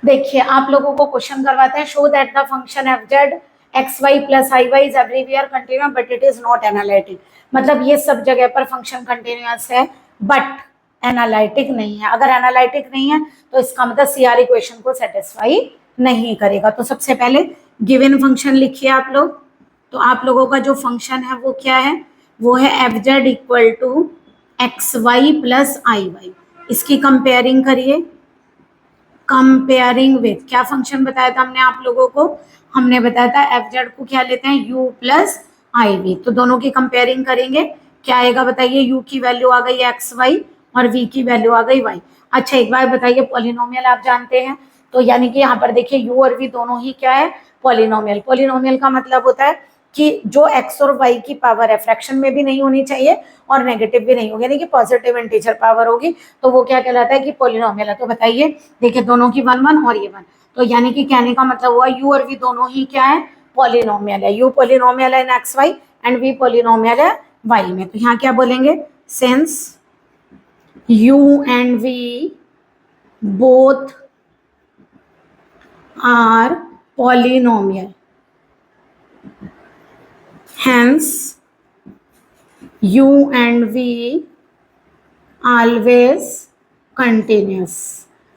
देखिए आप लोगों को क्वेश्चन करवाते हैं, show that the function F Z X Y plus I Y is everywhere continuous but it is not analytic. मतलब ये सब जगह पर फंक्शन कंटिन्यूअस है बट एनालिटिक नहीं है। अगर एनालिटिक नहीं है तो इसका मतलब सीआर इक्वेशन को सेटिस्फाई नहीं करेगा। तो सबसे पहले गिवन फंक्शन लिखिए आप लोग। तो आप लोगों का जो फंक्शन है वो क्या है, वो है F Z equal to X Y plus I Y. इसकी कंपेयरिंग करिए, कंपेयरिंग विथ क्या फंक्शन बताया था हमने आप लोगों को, हमने बताया था एफ जेड को क्या लेते हैं u प्लस आई वी। तो दोनों की कंपेयरिंग करेंगे, क्या आएगा बताइए, u की वैल्यू आ गई एक्स वाई और v की वैल्यू आ गई y। अच्छा एक बार बताइए, पॉलिनोमियल आप जानते हैं, तो यानी कि यहाँ पर देखिए u और v दोनों ही क्या है, पॉलिनोमियल। पॉलिनोमियल का मतलब होता है कि जो x और y की पावर है फ्रैक्शन में भी नहीं होनी चाहिए और नेगेटिव भी नहीं होगी, यानी कि पॉजिटिव इंटीजर पावर होगी, तो वो क्या कहलाता है कि पॉलिनोमियल है। तो बताइए, देखिए दोनों की 1 1 और ये 1, तो यानी कि कहने का मतलब हुआ u और v दोनों ही क्या है, पॉलिनोमियल है। u पॉलिनोमियल है in x y and v polynomial है y में। तो यहाँ क्या बोलेंगे, since u and v both are polynomial, hence u and v always continuous।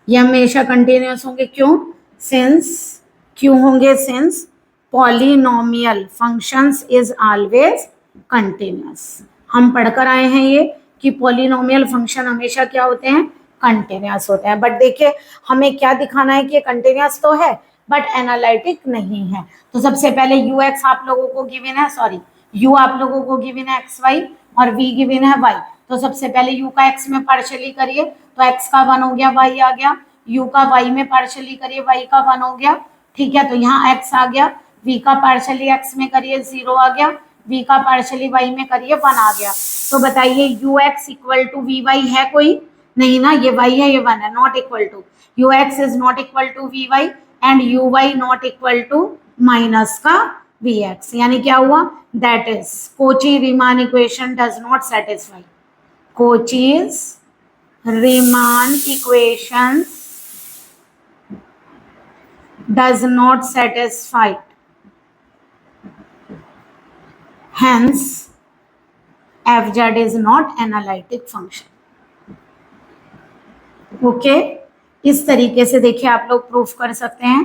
ये हमेशा कंटिन्यूस होंगे, क्यों, सिंस, क्यों होंगे, since polynomial functions is always continuous. हम पढ़कर आए हैं ये कि पॉलिनोमियल फंक्शन हमेशा क्या होते हैं, कंटिन्यूस होते हैं। बट देखिए हमें क्या दिखाना है कि ये कंटिन्यूस तो है बट एनालिटिक नहीं है। तो सबसे पहले यू एक्स आप लोगों को गिवन है, सॉरी यू आप लोगों को गिवन है एक्स वाई और वी गिवन है वाई। तो सबसे पहले u का x में पार्शियली करिए तो x का 1 हो गया, y आ गया। u का y में पार्शियली करिए, y का 1 हो गया, ठीक है। तो यहाँ x आ गया, v का पार्शियली x में करिए 0 आ गया, v का पार्शियली y में करिए 1 आ गया। तो बताइए U X equal to V Y है कोई, नहीं ना, ये y है ये 1 है, not equal to, U X is not equal to V Y and U Y not equal to minus का वी एक्स। यानी क्या हुआ, that is Cauchy Riemann equation does not satisfy, Cauchy's Riemann equation does not satisfy, hence fz is not analytic function। Okay, इस तरीके से देखिए आप लोग प्रूफ कर सकते हैं।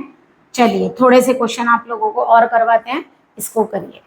चलिए थोड़े से क्वेश्चन आप लोगों को और करवाते हैं, इसको करिए।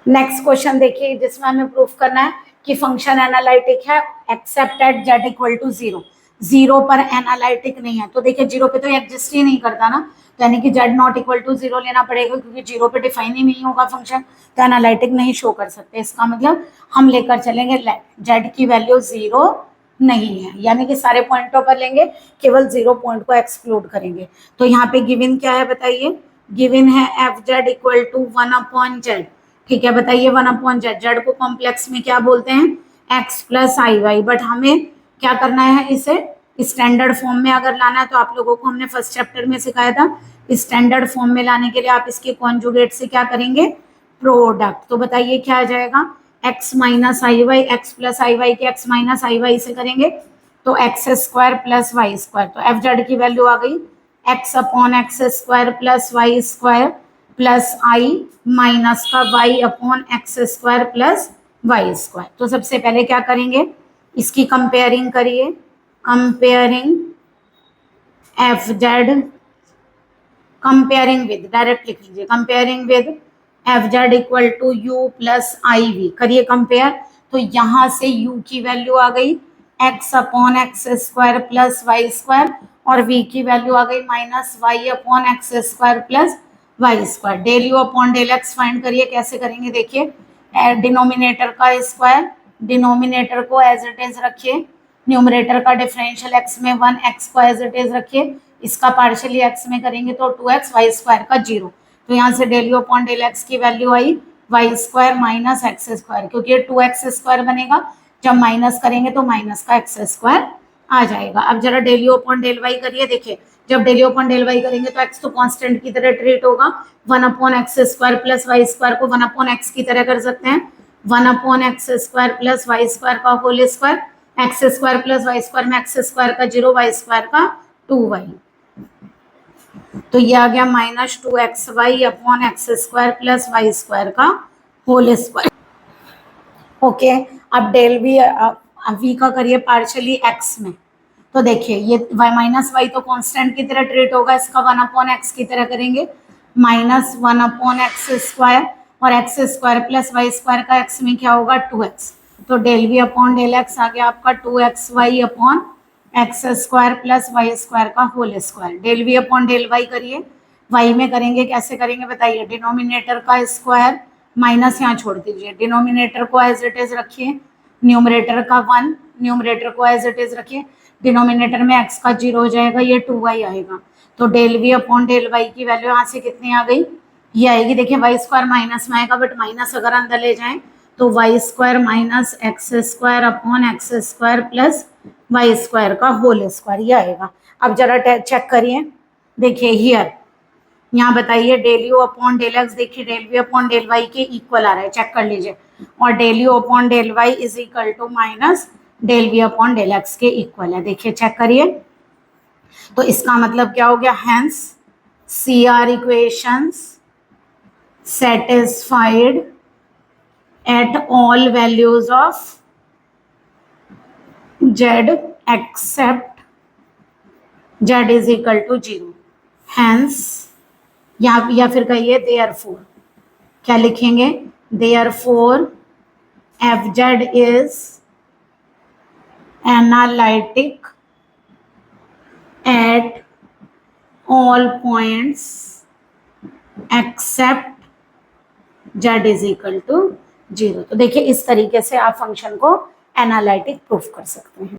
नेक्स्ट क्वेश्चन देखिए जिसमें हमें प्रूफ करना है कि फंक्शन एनालिटिक है except at Z equal to 0। 0 पर एनालिटिक नहीं है, तो देखिए 0 पे तो एग्जिस्ट ही नहीं करता ना, तो यानी कि जेड नॉट इक्वल टू 0 लेना पड़ेगा, क्योंकि 0 पे डिफाइन ही नहीं होगा फंक्शन, तो एनालिटिक नहीं शो कर सकते। इसका मतलब हम लेकर चलेंगे जेड की वैल्यू 0 नहीं है, यानी कि सारे पॉइंटों पर लेंगे, केवल 0 पॉइंट को एक्सक्लूड करेंगे। तो यहाँ पे गिवन क्या है बताइए, गिवन है F Z equal to 1 upon Z, ठीक है। बताइए 1 अपॉन जेड, जेड को कॉम्प्लेक्स में क्या बोलते हैं, X plus I Y. But हमें क्या करना है, इसे स्टैंडर्ड फॉर्म में अगर लाना है, तो आप लोगों को हमने फर्स्ट चैप्टर में सिखाया था, स्टैंडर्ड फॉर्म में लाने के लिए आप इसके कॉन्जुगेट से क्या करेंगे, प्रोडक्ट। तो बताइए क्या आ जाएगा, x minus i y, x plus I y के एक्स माइनस आई वाई से करेंगे तो x square plus Y square. तो एफ जेड की वैल्यू आ गई x upon x square plus Y square plus i minus का y upon x square plus Y square. तो सबसे पहले क्या करेंगे, इसकी कंपेयरिंग करिए, comparing f z, comparing with, direct लिख लीजिए, comparing with f Z equal to U plus I V, करिए कंपेयर। तो यहाँ से u की वैल्यू आ गई x upon x square plus Y square और v की वैल्यू आ गई minus Y upon x square plus Y square. Del you upon del X find करिए, कैसे करेंगे देखिए, डिनोमिनेटर का स्क्वायर, डिनोमिनेटर को एज इट इज रखिए, न्यूमरेटर का डिफरेंशियल x में 1, x को एज इट इज रखिए, इसका पार्शियली x में करेंगे तो 2x, वाई स्क्वायर का 0। तो यहाँ से del you upon del x की value i y square minus x square, क्योंकि ये 2x स्क्वायर बनेगा, जब माइनस करेंगे तो माइनस का एक्स स्क्वायर आ जाएगा। अब जरा del you upon del Y करिए, देखिए जब del you upon del Y करेंगे तो एक्स तो कांस्टेंट की तरह ट्रीट होगा, 1 upon x square plus Y square को 1 अपॉन एक्स की तरह कर सकते हैं, 1 upon x square plus Y square का whole square, x square plus Y square में एक्स स्क्वायर का 0, वाई स्क्वायर का 2y। तो ये आ गया -2xy upon x square plus Y square का होल स्क्वायर। ओके, अब डेल वी का करिए पार्शियली एक्स में। तो देखिए ये y माइनस वाई तो कांस्टेंट की तरह ट्रीट होगा, इसका 1 अपॉन एक्स की तरह करेंगे, -1 अपॉन एक्स स्क्वायर, और x square plus Y square का एक्स में क्या होगा 2x। तो del we upon del x आ गया आपका 2xy upon x square plus Y square का whole square. Del we upon del Y करिए, वाई में करेंगे, कैसे करेंगे बताइए, डिनोमिनेटर का स्क्वायर माइनस यहाँ छोड़ दीजिए, डिनोमिनेटर को एज इट इज रखिए, न्यूमरेटर का 1, न्यूमरेटर को एज इट इज रखिए, डिनोमिनेटर में x का 0 हो जाएगा, ये 2y आएगा। तो del we upon del Y की वैल्यू यहाँ से कितनी आ गई, ये आएगी। देखिए वाई स्क्वायर माइनस में आएगा, बट माइनस अगर अंदर ले जाएं तो Y square minus x square upon x square plus Y square का होल स्क्वायर, ये आएगा। अब जरा चेक करिए, देखिए हियर यहाँ बताइए del you upon del x, देखिए del we upon del y के इक्वल आ रहा है, चेक कर लीजिए, और del you upon del y is equal to minus del we upon del x के इक्वल है। देखिए चेक करिए, तो इसका मतलब क्या हो गया, hence C R equations satisfied at all values of Z except Z is equal to 0। Hence या फिर कहिए देयरफॉर, क्या लिखेंगे, therefore F Z is analytic at all points except Z is equal to 0। तो देखिए इस तरीके से आप फंक्शन को एनालिटिक प्रूफ कर सकते हैं।